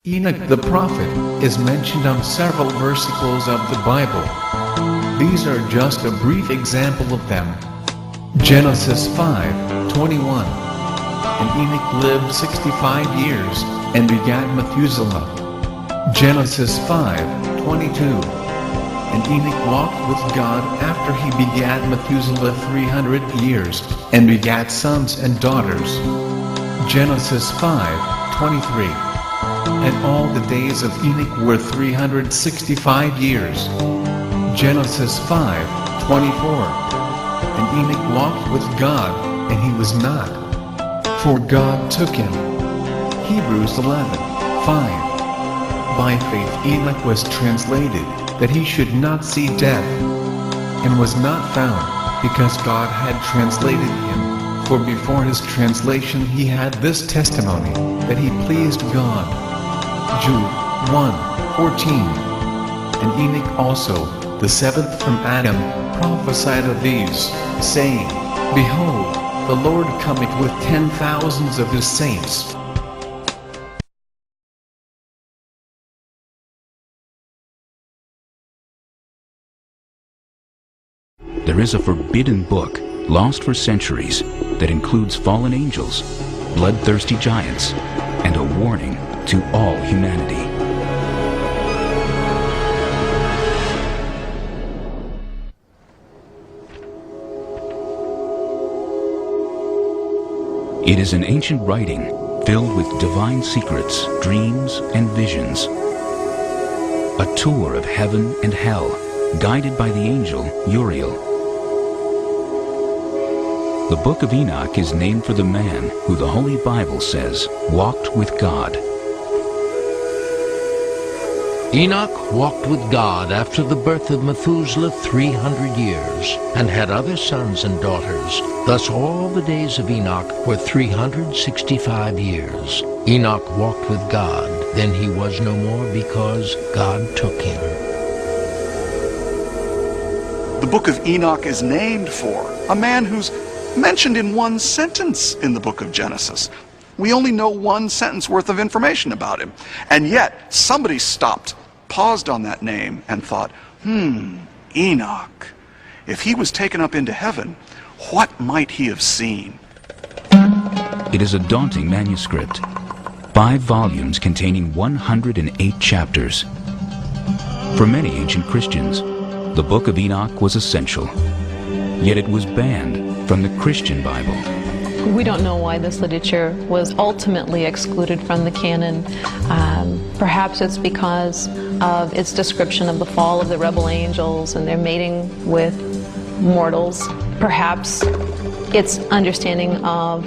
Enoch the prophet is mentioned on several versicles of the Bible. These are just a brief example of them. Genesis 5:21. And Enoch lived 65 years, and begat Methuselah. Genesis 5:22. And Enoch walked with God after he begat Methuselah 300 years, and begat sons and daughters. Genesis 5:23. And all the days of Enoch were 365 years. Genesis 5:24. And Enoch walked with God, and he was not, for God took him. Hebrews 11:5. By faith Enoch was translated, that he should not see death, and was not found, because God had translated him. For before his translation he had this testimony, that he pleased God. Jude 1:14. And Enoch also, the seventh from Adam, prophesied of these, saying, Behold, the Lord cometh with 10,000s of his saints. There is a forbidden book, lost for centuries, that includes fallen angels, bloodthirsty giants, and a warning to all humanity. It is an ancient writing filled with divine secrets, dreams, and visions. A tour of heaven and hell, guided by the angel Uriel. The Book of Enoch is named for the man who the Holy Bible says walked with God. Enoch walked with God after the birth of Methuselah 300 years, and had other sons and daughters. Thus all the days of Enoch were 365 years. Enoch walked with God, then he was no more, because God took him. The book of Enoch is named for a man who's mentioned in one sentence in the book of Genesis. We only know one sentence worth of information about him. And yet, somebody stopped, paused on that name, and thought, Enoch. If he was taken up into heaven, what might he have seen? It is a daunting manuscript. 5 volumes containing 108 chapters. For many ancient Christians, the Book of Enoch was essential. Yet it was banned from the Christian Bible. We don't know why this literature was ultimately excluded from the canon. Perhaps it's because of its description of the fall of the rebel angels and their mating with mortals. Perhaps its understanding of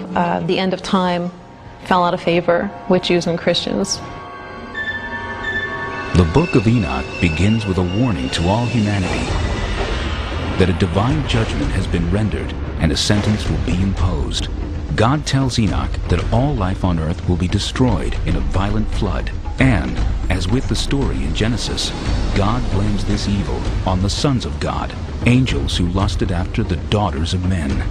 the end of time fell out of favor with Jews and Christians. The Book of Enoch begins with a warning to all humanity that a divine judgment has been rendered and a sentence will be imposed. God tells Enoch that all life on earth will be destroyed in a violent flood. And, as with the story in Genesis, God blames this evil on the sons of God, angels who lusted after the daughters of men.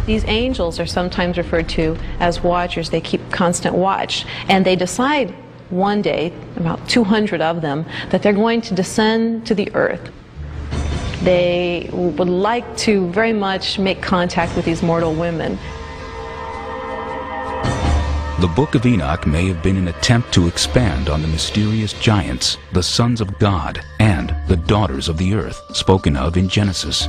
These angels are sometimes referred to as watchers. They keep constant watch. And they decide one day, about 200 of them, that they're going to descend to the earth. They would like to very much make contact with these mortal women. The Book of Enoch may have been an attempt to expand on the mysterious giants, the sons of God, and the daughters of the earth, spoken of in Genesis.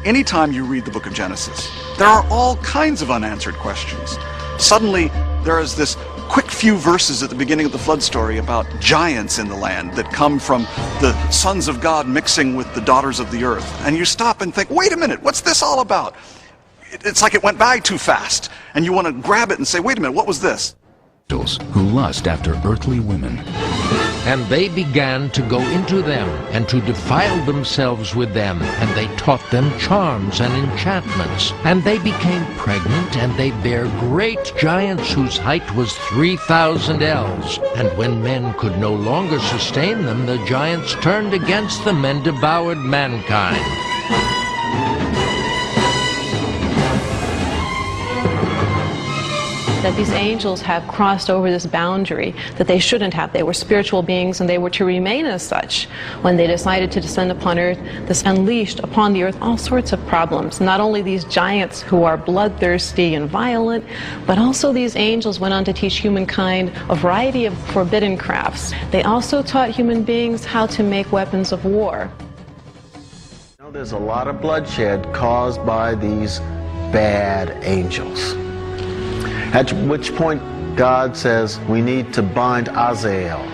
Anytime you read the book of Genesis, there are all kinds of unanswered questions. Suddenly, there is this quick few verses at the beginning of the flood story about giants in the land that come from the sons of God mixing with the daughters of the earth. And you stop and think, wait a minute, what's this all about? It's like it went by too fast. And you want to grab it and say, wait a minute, what was this? angels who lust after earthly women. And they began to go into them, and to defile themselves with them, and they taught them charms and enchantments. And they became pregnant, and they bare great giants whose height was 3,000 ells. And when men could no longer sustain them, the giants turned against them and devoured mankind. That these angels have crossed over this boundary that they shouldn't have. They were spiritual beings and they were to remain as such. When they decided to descend upon earth, this unleashed upon the earth all sorts of problems. Not only these giants who are bloodthirsty and violent, but also these angels went on to teach humankind a variety of forbidden crafts. They also taught human beings how to make weapons of war. There's a lot of bloodshed caused by these bad angels. At which point God says we need to bind Azazel,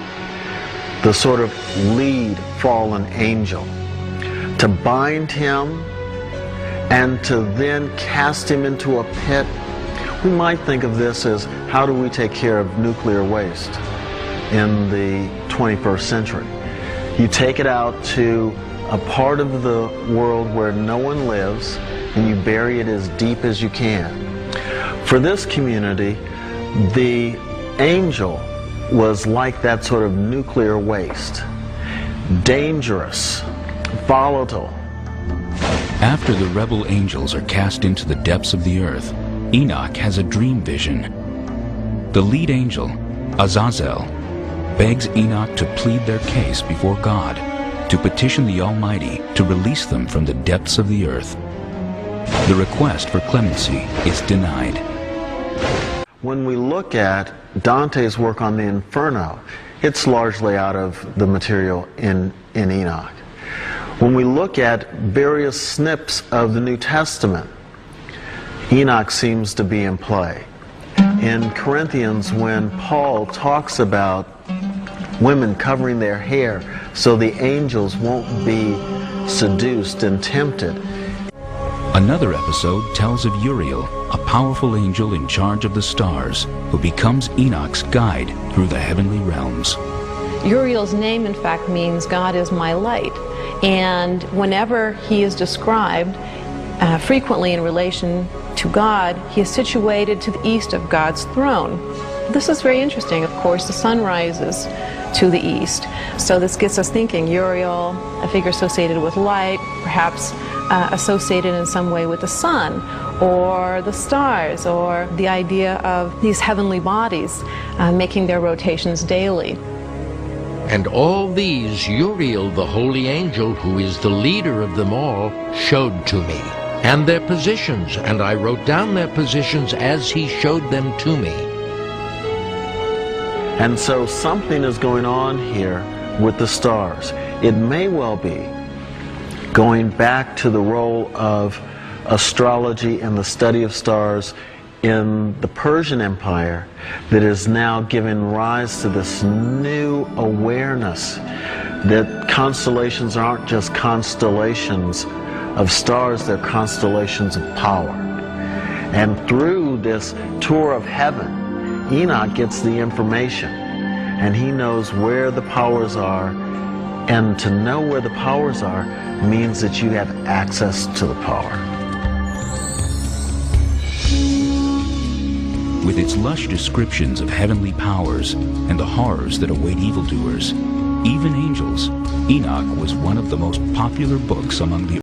the sort of lead fallen angel, to bind him and to then cast him into a pit. We might think of this as how do we take care of nuclear waste in the 21st century. You take it out to a part of the world where no one lives and you bury it as deep as you can. For this community, the angel was like that sort of nuclear waste. Dangerous, volatile. After the rebel angels are cast into the depths of the earth, Enoch has a dream vision. The lead angel, Azazel, begs Enoch to plead their case before God, to petition the Almighty to release them from the depths of the earth. The request for clemency is denied. When we look at Dante's work on the Inferno, it's largely out of the material in Enoch. When we look at various snips of the New Testament, Enoch seems to be in play. In Corinthians, when Paul talks about women covering their hair so the angels won't be seduced and tempted. Another episode tells of Uriel, a powerful angel in charge of the stars, who becomes Enoch's guide through the heavenly realms. Uriel's name, in fact, means God is my light. And whenever he is described, frequently in relation to God, he is situated to the east of God's throne. This is very interesting. Of course, the sun rises to the east. So this gets us thinking, Uriel, a figure associated with light, perhaps associated in some way with the sun or the stars, or the idea of these heavenly bodies making their rotations daily. And all these Uriel, the holy angel, who is the leader of them all, showed to me, and their positions, and I wrote down their positions as he showed them to me. And so something is going on here with the stars. It may well be going back to the role of astrology and the study of stars in the Persian Empire that is now giving rise to this new awareness that constellations aren't just constellations of stars, they're constellations of power. And through this tour of heaven, Enoch gets the information, and he knows where the powers are, and to know where the powers are means that you have access to the power. With its lush descriptions of heavenly powers and the horrors that await evildoers, even angels, Enoch was one of the most popular books among the